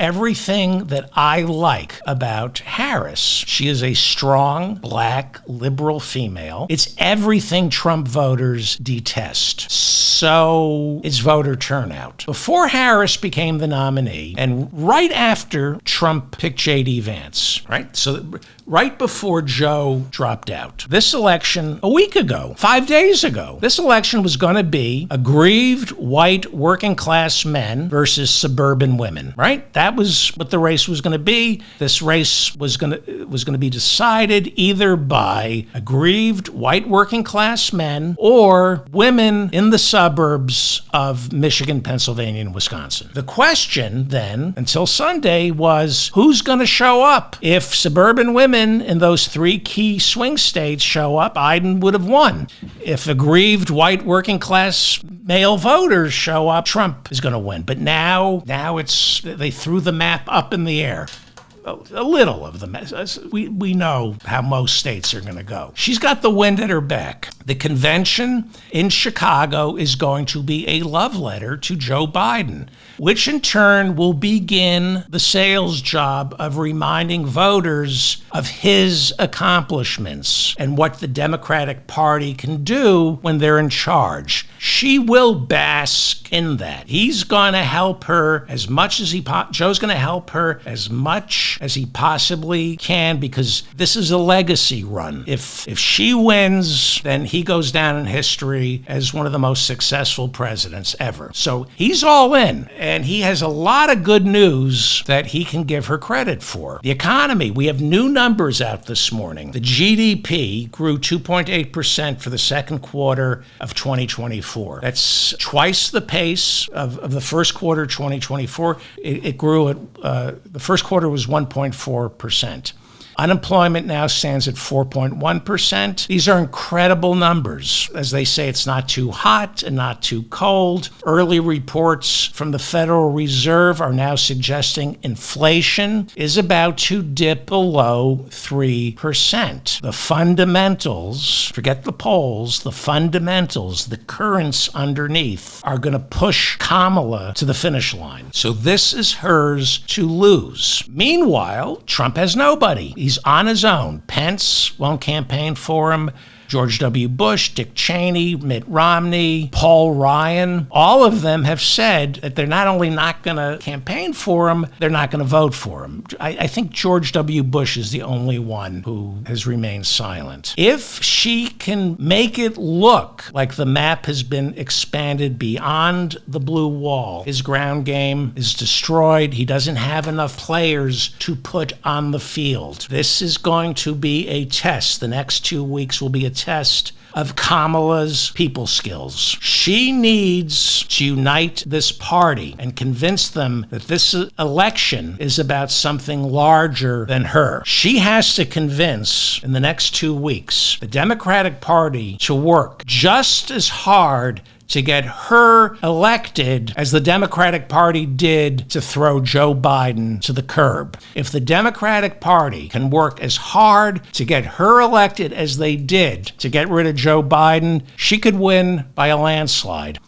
everything that I like about Harris. She is a strong, black, liberal female. It's everything Trump voters detest. So it's voter turnout. Before Harris became the nominee, and right after Trump picked J.D. Vance, right? So right before Joe dropped out. This election, a week ago, 5 days ago, this election was going to be aggrieved white working class men versus suburban women, right? That was what the race was going to be. This race was going to be decided either by aggrieved white working class men or women in the suburbs of Michigan, Pennsylvania, and Wisconsin. The question then, until Sunday, was who's going to show up? If suburban women in those three key swing states show up, Biden would have won. If aggrieved white working class male voters show up, Trump is going to win. But now they threw the map up in the air. A little of the mess. We know how most states are going to go. She's got the wind at her back. The convention in Chicago is going to be a love letter to Joe Biden, which in turn will begin the sales job of reminding voters of his accomplishments and what the Democratic Party can do when they're in charge. She will bask in that. He's going to help her as much as Joe's going to help her as much as he possibly can, because this is a legacy run. If she wins, then he goes down in history as one of the most successful presidents ever. So he's all in, and he has a lot of good news that he can give her credit for. The economy, we have new numbers out this morning. The GDP grew 2.8% for the second quarter of 2024. That's twice the pace of the first quarter 2024. It grew at, the first quarter was 1.4%. Unemployment now stands at 4.1%. These are incredible numbers. As they say, it's not too hot and not too cold. Early reports from the Federal Reserve are now suggesting inflation is about to dip below 3%. The fundamentals, forget the polls, the fundamentals, the currents underneath are going to push Kamala to the finish line. So this is hers to lose. Meanwhile, Trump has nobody. He's on his own. Pence won't campaign for him. George W. Bush, Dick Cheney, Mitt Romney, Paul Ryan, all of them have said that they're not only not going to campaign for him, they're not going to vote for him. I think George W. Bush is the only one who has remained silent. If she can make it look like the map has been expanded beyond the blue wall, his ground game is destroyed, he doesn't have enough players to put on the field. This is going to be a test. The next 2 weeks will be a test of Kamala's people skills. She needs to unite this party and convince them that this election is about something larger than her. She has to convince, in the next 2 weeks, the Democratic Party to work just as hard to get her elected as the Democratic Party did to throw Joe Biden to the curb. If the Democratic Party can work as hard to get her elected as they did to get rid of Joe Biden, she could win by a landslide.